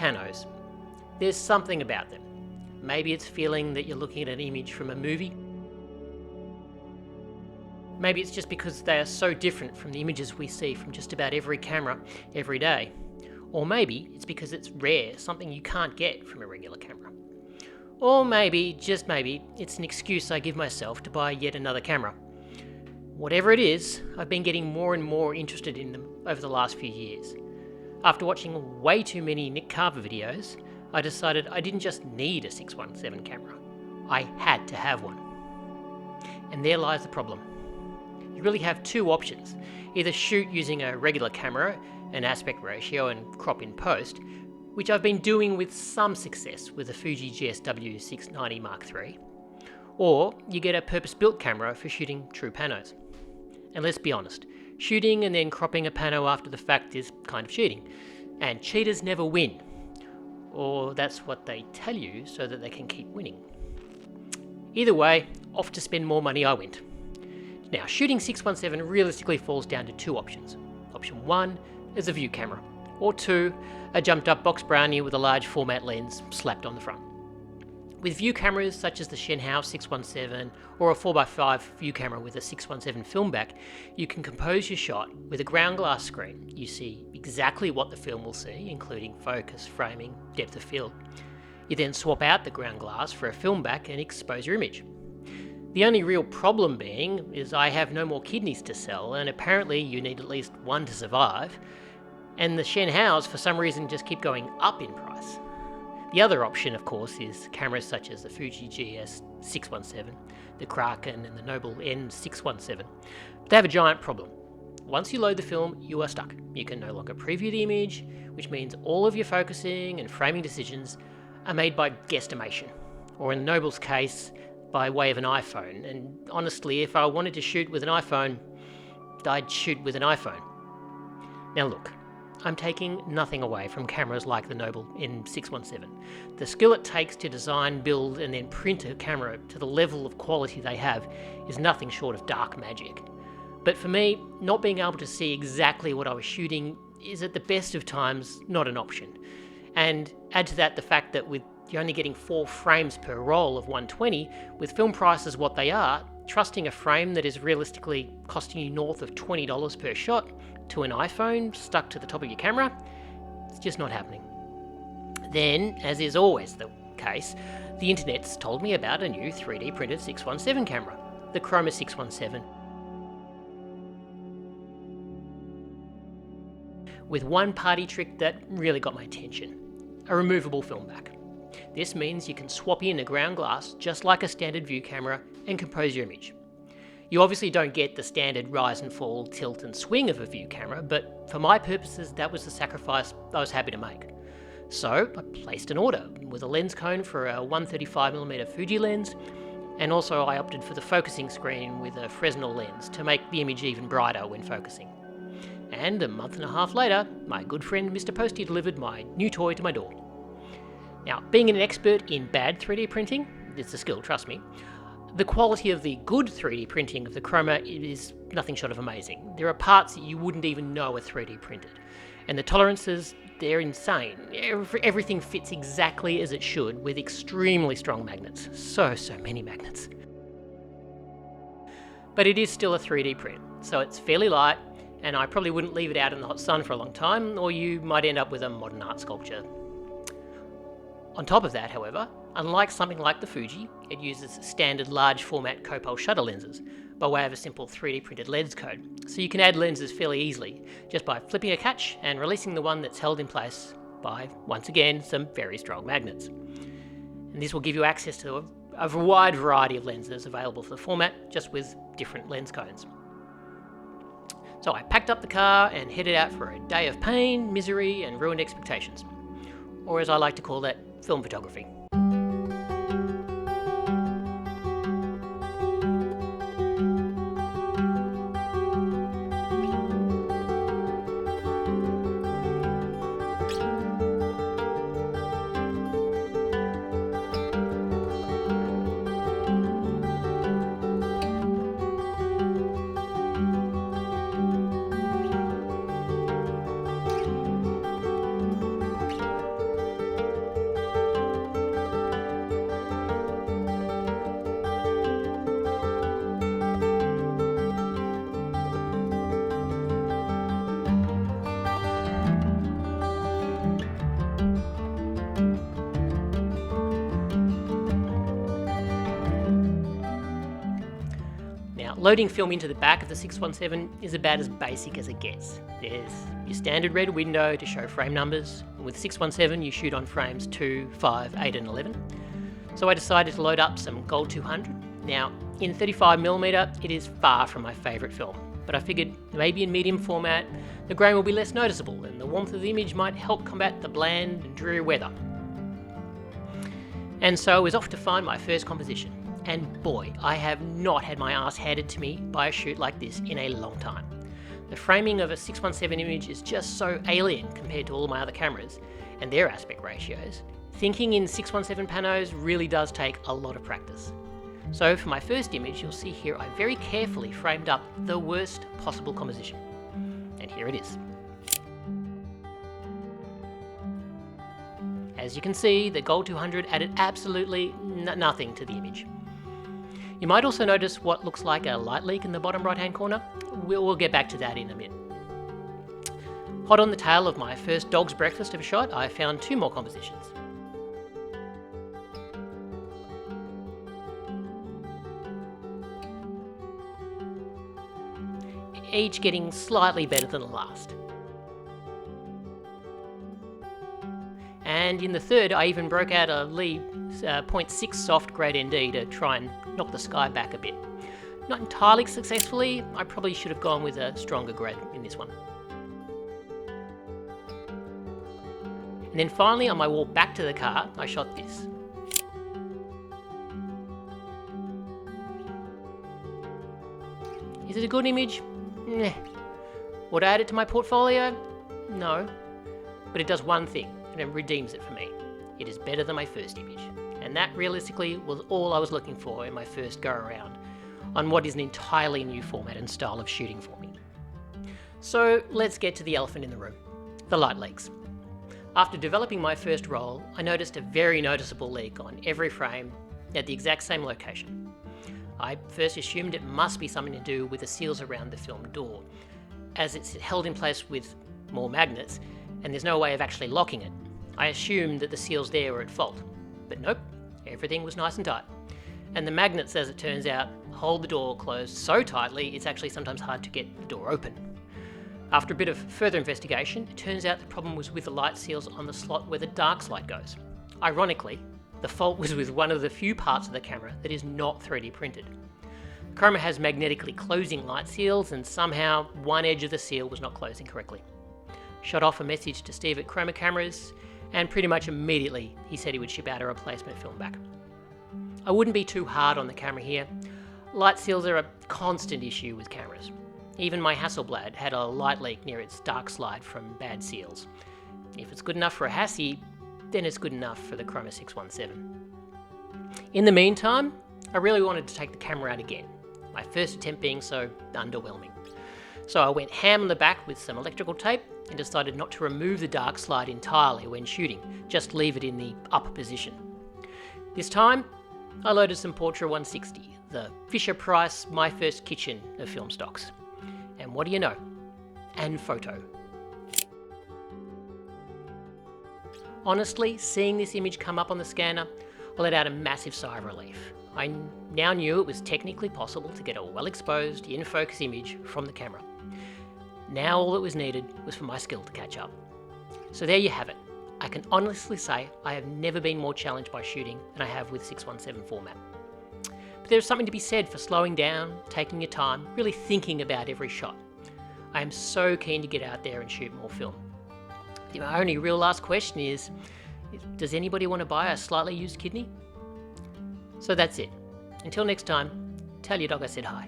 panos. There's something about them. Maybe it's feeling that you're looking at an image from a movie. Maybe it's just because they are so different from the images we see from just about every camera every day. Or maybe it's because it's rare, something you can't get from a regular camera. Or maybe, just maybe, it's an excuse I give myself to buy yet another camera. Whatever it is, I've been getting more and more interested in them over the last few years. After watching way too many Nick Carver videos, I decided I didn't just need a 617 camera. I had to have one. And there lies the problem. You really have two options. Either shoot using a regular camera, an aspect ratio and crop in post, which I've been doing with some success with the Fuji GSW 690 Mark III, or you get a purpose-built camera for shooting true panos. And let's be honest, shooting and then cropping a pano after the fact is kind of cheating, and cheaters never win. Or that's what they tell you so that they can keep winning. Either way, off to spend more money I went. Now, shooting 617 realistically falls down to two options. Option 1 is a view camera, or 2, a jumped up box brownie with a large format lens slapped on the front. With view cameras such as the Shenhao 617 or a 4x5 view camera with a 617 film back, you can compose your shot with a ground glass screen. You see exactly what the film will see, including focus, framing, depth of field. You then swap out the ground glass for a film back and expose your image. The only real problem being is I have no more kidneys to sell, and apparently you need at least one to survive, and the Shenhaos for some reason just keep going up in price. The other option, of course, is cameras such as the Fuji GS617, the Kraken and the Noble N617. They have a giant problem. Once you load the film, you are stuck. You can no longer preview the image, which means all of your focusing and framing decisions are made by guesstimation, or in Noble's case, by way of an iPhone. And honestly, if I wanted to shoot with an iPhone, I'd shoot with an iPhone. Now look, I'm taking nothing away from cameras like the Noble N617. The skill it takes to design, build, and then print a camera to the level of quality they have is nothing short of dark magic. But for me, not being able to see exactly what I was shooting is at the best of times not an option. And add to that the fact that with you're only getting 4 frames per roll of 120, with film prices what they are, trusting a frame that is realistically costing you north of $20 per shot to an iPhone stuck to the top of your camera, it's just not happening. Then, as is always the case, the internet's told me about a new 3D printed 617 camera, the Chroma 617. With one party trick that really got my attention, a removable film back. This means you can swap in a ground glass just like a standard view camera and compose your image. You obviously don't get the standard rise and fall, tilt and swing of a view camera, but for my purposes that was the sacrifice I was happy to make. So I placed an order with a lens cone for a 135mm Fuji lens, and also I opted for the focusing screen with a Fresnel lens to make the image even brighter when focusing. And a month and a half later, my good friend Mr. Posty delivered my new toy to my door. Now, being an expert in bad 3D printing, it's a skill, trust me, the quality of the good 3D printing of the Chroma is nothing short of amazing. There are parts that you wouldn't even know are 3D printed. And the tolerances, they're insane. Everything fits exactly as it should with extremely strong magnets. So many magnets. But it is still a 3D print, so it's fairly light, and I probably wouldn't leave it out in the hot sun for a long time, or you might end up with a modern art sculpture. On top of that, however, unlike something like the Fuji, it uses standard large format copal shutter lenses by way of a simple 3D printed lens code. So you can add lenses fairly easily just by flipping a catch and releasing the one that's held in place by, once again, some very strong magnets. And this will give you access to a wide variety of lenses available for the format, just with different lens codes. So I packed up the car and headed out for a day of pain, misery and ruined expectations. Or as I like to call that, film photography. Loading film into the back of the 617 is about as basic as it gets. There's your standard red window to show frame numbers, and with 617 you shoot on frames 2, 5, 8 and 11. So I decided to load up some Gold 200. Now, in 35mm it is far from my favourite film, but I figured maybe in medium format the grain will be less noticeable and the warmth of the image might help combat the bland and dreary weather. And so I was off to find my first composition. And boy, I have not had my ass handed to me by a shoot like this in a long time. The framing of a 617 image is just so alien compared to all my other cameras and their aspect ratios. Thinking in 617 panos really does take a lot of practice. So for my first image, you'll see here I very carefully framed up the worst possible composition. And here it is. As you can see, the Gold 200 added absolutely nothing to the image. You might also notice what looks like a light leak in the bottom right hand corner. We'll get back to that in a minute. Hot on the tail of my first dog's breakfast of a shot, I found 2 more compositions. Each getting slightly better than the last. And in the third, I even broke out a Lee 0.6 soft grade ND to try and knock the sky back a bit. Not entirely successfully, I probably should have gone with a stronger grade in this one. And then finally, on my walk back to the car, I shot this. Is it a good image? Nah. Would I add it to my portfolio? No. But it does one thing, and it redeems it for me. It is better than my first image. And that realistically was all I was looking for in my first go around on what is an entirely new format and style of shooting for me. So let's get to the elephant in the room, the light leaks. After developing my first roll, I noticed a very noticeable leak on every frame at the exact same location. I first assumed it must be something to do with the seals around the film door, as it's held in place with more magnets and there's no way of actually locking it. I assumed that the seals there were at fault, but nope, everything was nice and tight. And the magnets, as it turns out, hold the door closed so tightly it's actually sometimes hard to get the door open. After a bit of further investigation, it turns out the problem was with the light seals on the slot where the dark slide goes. Ironically, the fault was with one of the few parts of the camera that is not 3D printed. Chroma has magnetically closing light seals and somehow one edge of the seal was not closing correctly. Shot off a message to Steve at Chroma Cameras and pretty much immediately he said he would ship out a replacement film back. I wouldn't be too hard on the camera here. Light seals are a constant issue with cameras. Even my Hasselblad had a light leak near its dark slide from bad seals. If it's good enough for a Hassie, then it's good enough for the Chroma 617. In the meantime, I really wanted to take the camera out again, my first attempt being so underwhelming. So I went ham on the back with some electrical tape and decided not to remove the dark slide entirely when shooting, just leave it in the up position. This time, I loaded some Portra 160, the Fisher-Price My First Kitchen of film stocks. And what do you know? And photo. Honestly, seeing this image come up on the scanner, I let out a massive sigh of relief. I now knew it was technically possible to get a well-exposed, in-focus image from the camera. Now all that was needed was for my skill to catch up. So there you have it. I can honestly say I have never been more challenged by shooting than I have with 617 format. But there's something to be said for slowing down, taking your time, really thinking about every shot. I am so keen to get out there and shoot more film. My only real last question is, does anybody want to buy a slightly used kidney? So that's it. Until next time, tell your dog I said hi.